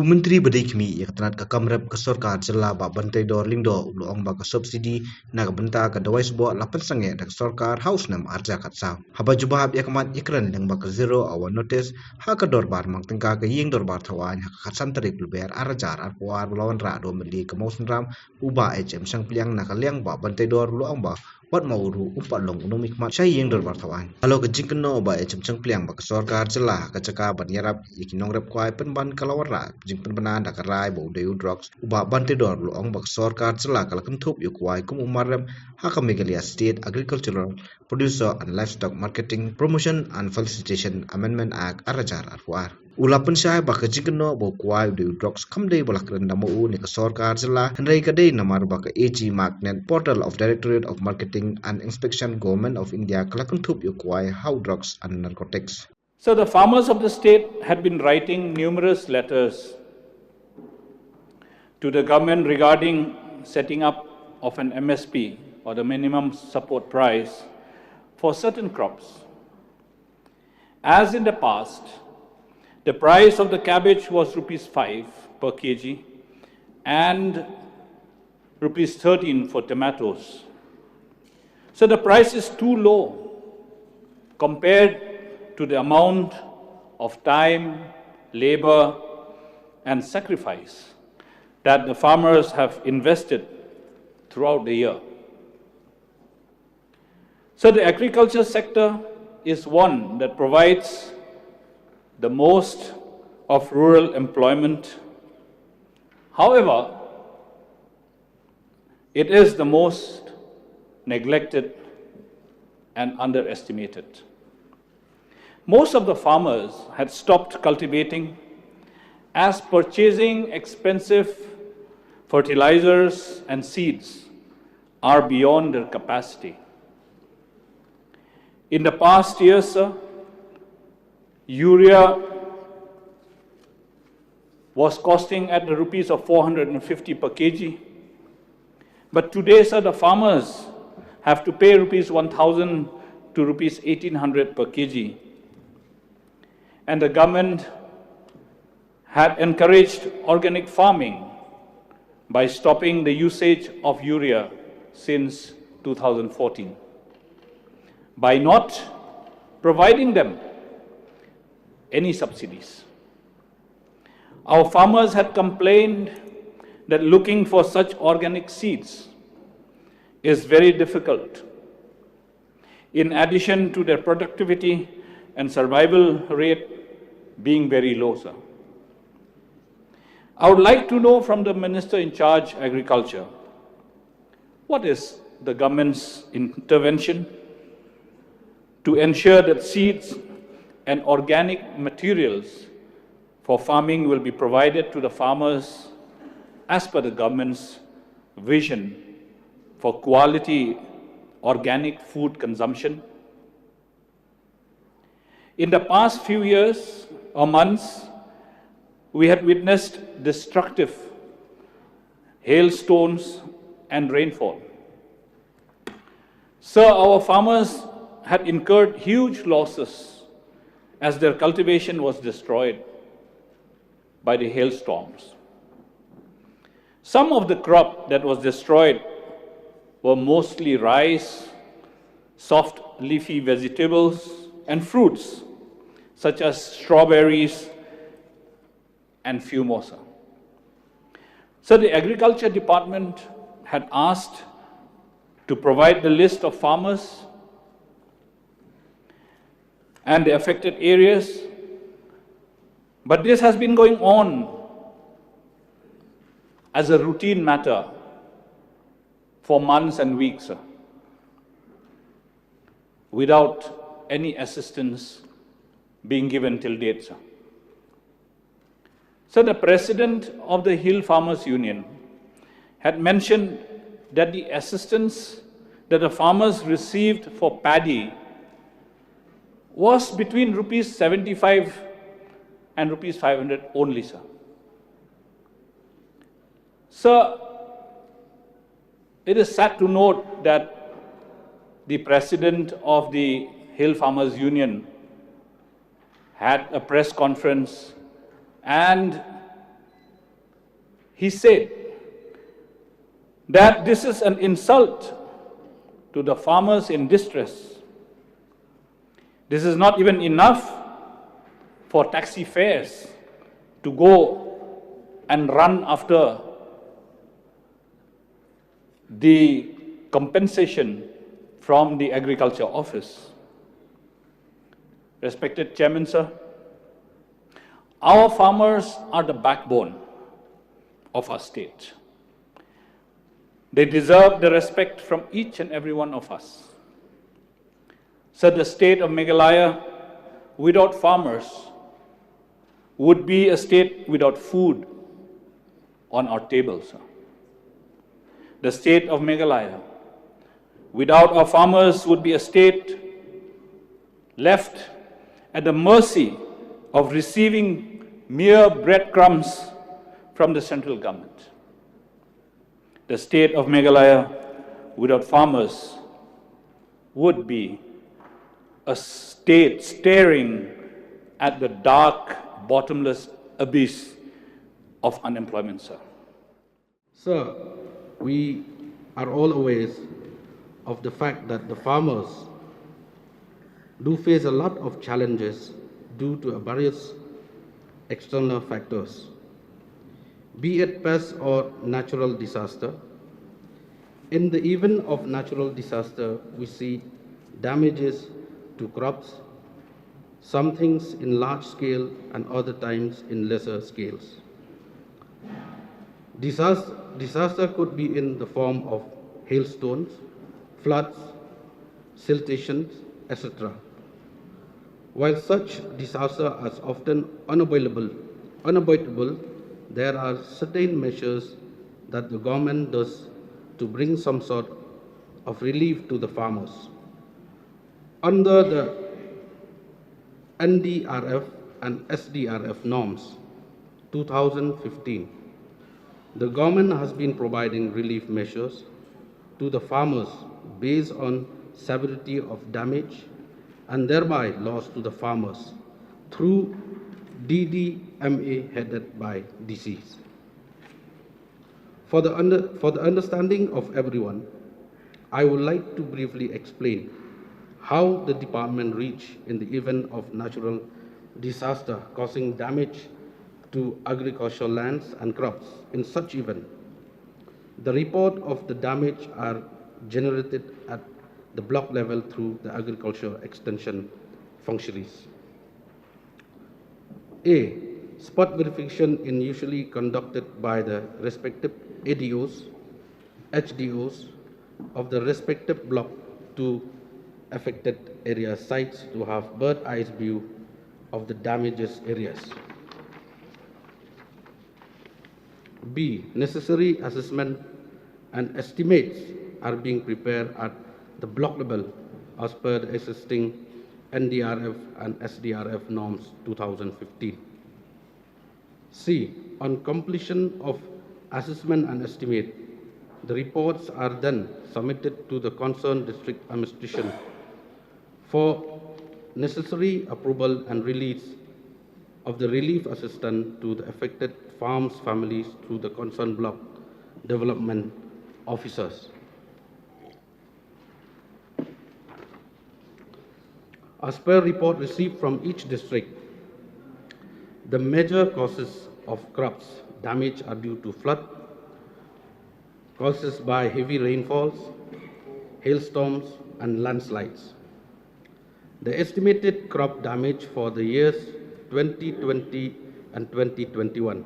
Menteri Berdikmi yang tenat ke Kamrep ke Sorkar jela ba Banteidor lingdo ulo ong ba ke subsidi na ke benta ke dawai sboh la pynsangeh dak Sorkar haus nem arja kat sa. Haba jubahab yakmat ikran deng ba ke zero awan notice ha ke dorbar mang tengka ke ying dorbar thawan ha kat santarik luber arajar arpuar lawan ra do meli ke mausun ram uba HM sang pliang na ke liang ba Banteidor ulo ong ba wat mau uru umpat long unum ikmat syai ying dorbar thawan. Halo ke jingkeno ba HM sang pliang ba ke Sorkar jela ke caka ban yarap ikinong rep kwai penban kalawar ra jing penbenan dak rai bo deu drugs uba Banteidor lu ong bak Sorkar jela kala kentup yu kwai kum umarem ha ka Megalia State Agricultural Producer and Livestock Marketing Promotion and Felicitation Amendment Act arajar arfuar ula pensyai bak jingkeno bo kwai deu drugs kamdei bolak renda mo u ni ke Sorkar jela hendai kadei namar bak AG Magnet Portal of Directorate of Marketing and Inspection Government of India kala kentup yu kwai how drugs and narcotics. So the farmers of the state had been writing numerous letters to the government regarding setting up of an MSP or the minimum support price for certain crops. As in the past, the price of the cabbage was rupees 5 per kg and rupees 13 for tomatoes. So the price is too low compared to the amount of time, labor, and sacrifice that the farmers have invested throughout the year. So the agriculture sector is one that provides the most of rural employment. However, it is the most neglected and underestimated. Most of the farmers had stopped cultivating as purchasing expensive fertilizers and seeds are beyond their capacity. In the past years, sir, urea was costing at the rupees of 450 per kg. But today, sir, the farmers have to pay rupees 1,000 to rupees 1,800 per kg. And the government had encouraged organic farming by stopping the usage of urea since 2014, by not providing them any subsidies. Our farmers had complained that looking for such organic seeds is very difficult. In addition to their productivity and survival rate being very low, sir. I would like to know from the Minister in charge Agriculture, what is the government's intervention to ensure that seeds and organic materials for farming will be provided to the farmers as per the government's vision for quality organic food consumption? In the past few years or months, we had witnessed destructive hailstones and rainfall. So our farmers had incurred huge losses as their cultivation was destroyed by the hailstorms. Some of the crop that was destroyed were mostly rice, soft leafy vegetables, and fruits, such as strawberries and few more. So the Agriculture Department had asked to provide the list of farmers and the affected areas, but this has been going on as a routine matter for months and weeks, without any assistance being given till date, sir. So the president of the Hill Farmers Union had mentioned that the assistance that the farmers received for paddy was between rupees 75 and rupees 500 only, sir. Sir, it is sad to note that the president of the Hill Farmers Union had a press conference and He said that this is an insult to the farmers in distress. This is not even enough for taxi fares to go and run after the compensation from the Agriculture Office. Respected Chairman, sir, our farmers are the backbone of our state. They deserve the respect from each and every one of us. So the state of Meghalaya without farmers would be a state without food on our tables. Sir. The state of Meghalaya without our farmers would be a state left at the mercy of receiving mere breadcrumbs from the central government. The state of Meghalaya without farmers would be a state staring at the dark, bottomless abyss of unemployment, sir. Sir, we are all aware of the fact that the farmers do face a lot of challenges due to various external factors, be it pest or natural disaster. In the event of natural disaster, we see damages to crops, some things in large scale and other times in lesser scales. Disaster could be in the form of hailstones, floods, siltations, etc. While such disasters are often unavoidable, there are certain measures that the government does to bring some sort of relief to the farmers. Under the NDRF and SDRF norms 2015, the government has been providing relief measures to the farmers based on severity of damage and thereby loss to the farmers through DDMA headed by disease. For the understanding of everyone, I would like to briefly explain how the department reached in the event of natural disaster causing damage to agricultural lands and crops. In such event, the report of the damage are generated at the block level through the agriculture extension functionaries. A. Spot verification is usually conducted by the respective ADOs, HDOs of the respective block to affected area sites to have bird's eye view of the damaged areas. B. Necessary assessment and estimates are being prepared at the block level as per the existing NDRF and SDRF norms 2015. C. On completion of assessment and estimate, the reports are then submitted to the concerned district administration for necessary approval and release of the relief assistance to the affected farms' families through the concerned block development officers. As per report received from each district, the major causes of crops damage are due to flood, caused by heavy rainfalls, hailstorms, and landslides. The estimated crop damage for the years 2020 and 2021,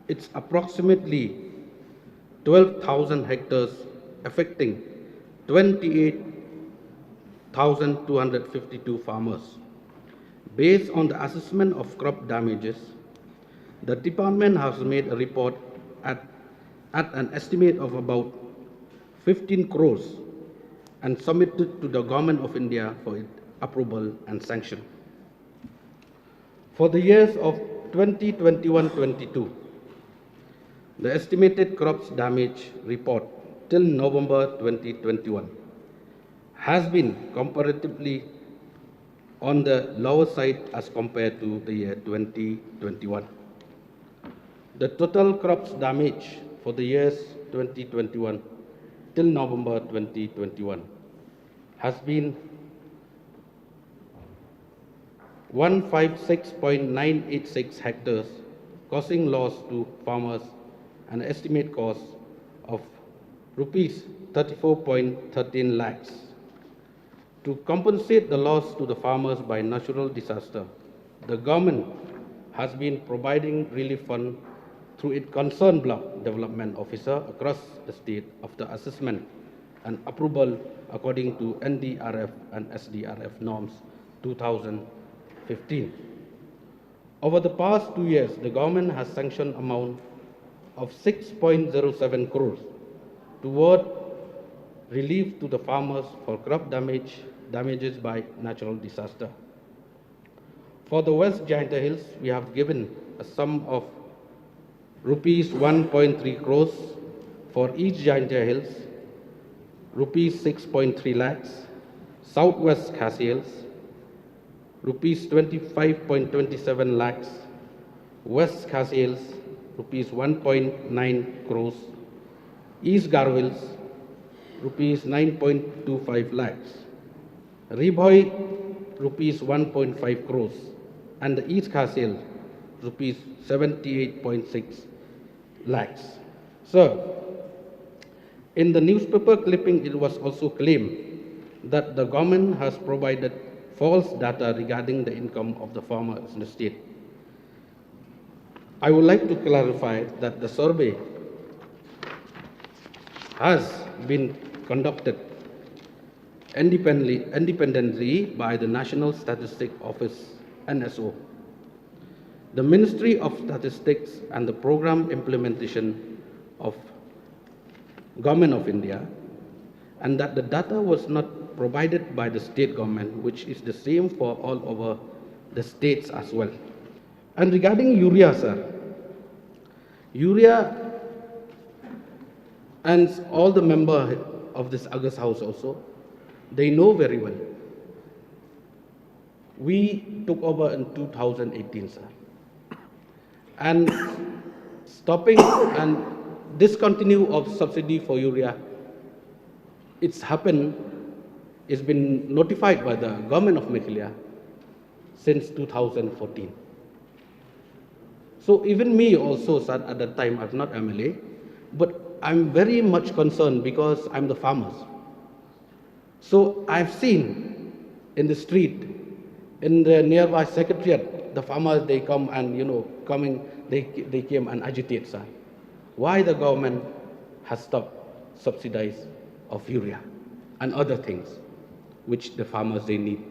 it's approximately 12,000 hectares affecting 28,252 farmers. Based on the assessment of crop damages, the department has made a report at an estimate of about 15 crores and submitted to the Government of India for its approval and sanction. For the years of 2021-22, the estimated crops damage report till November 2021 has been comparatively on the lower side as compared to the year 2021. The total crops damage for the years 2021 till November 2021 has been 156.986 hectares, causing loss to farmers an estimate cost of rupees 34.13 lakhs. To compensate the loss to the farmers by natural disaster, the government has been providing relief fund through its concerned block development officer across the state after assessment and approval according to NDRF and SDRF norms 2015. Over the past 2 years, the government has sanctioned amount of 6.07 crores toward relief to the farmers for crop damages by natural disaster. For the West Jaintia Hills, we have given a sum of rupees 1.3 crores for each Jaintia Hills, rupees 6.3 lakhs, Southwest Khasi Hills, rupees 25.27 lakhs, West Khasi Hills, rupees 1.9 crores, East Garo Hills, rupees 9.25 lakhs, Ribhoi, rupees 1.5 crores, and the East Khasi Hills, rupees 78.6 lakhs. So, in the newspaper clipping, it was also claimed that the government has provided false data regarding the income of the farmers in the state. I would like to clarify that the survey has been conducted independently by the National Statistics Office, NSO, the Ministry of Statistics and the Program Implementation of Government of India, and that the data was not provided by the state government, which is the same for all over the states as well. And regarding urea, sir, urea, and all the members of this August House also, they know very well. We took over in 2018, sir. And stopping and discontinue of subsidy for urea, it's happened, it's been notified by the government of Meghalaya since 2014. So even me also, sir, at that time, I'm not MLA, but I'm very much concerned because I'm the farmers. So I've seen in the street, in the nearby secretariat, the farmers, they come and, they came and agitate, sir. Why the government has stopped subsidize of urea and other things which the farmers they need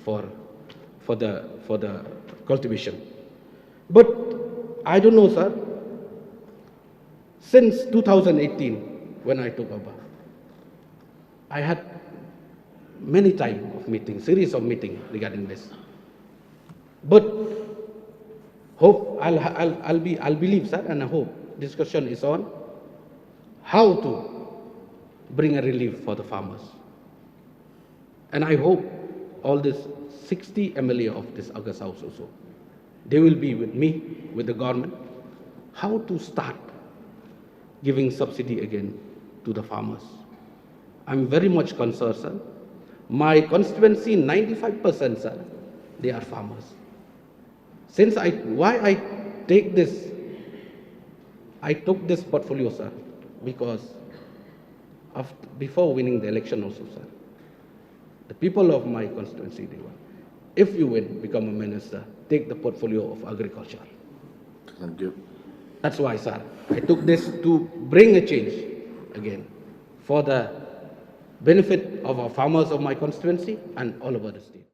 for the cultivation. But I don't know, sir. Since 2018, when I took over, I had many times of meetings, series of meetings regarding this. But hope I'll believe, sir, and I hope discussion is on how to bring a relief for the farmers. And I hope all this 60 MLA of this August House also, they will be with me, with the government, how to start giving subsidy again to the farmers. I'm very much concerned, sir. My constituency, 95%, sir, they are farmers. Since why I take this, I took this portfolio, sir, because before winning the election also, sir, the people of my constituency, they want, if you win, become a minister, take the portfolio of agriculture. Thank you. That's why, sir, I took this to bring a change again for the benefit of our farmers of my constituency and all over the state.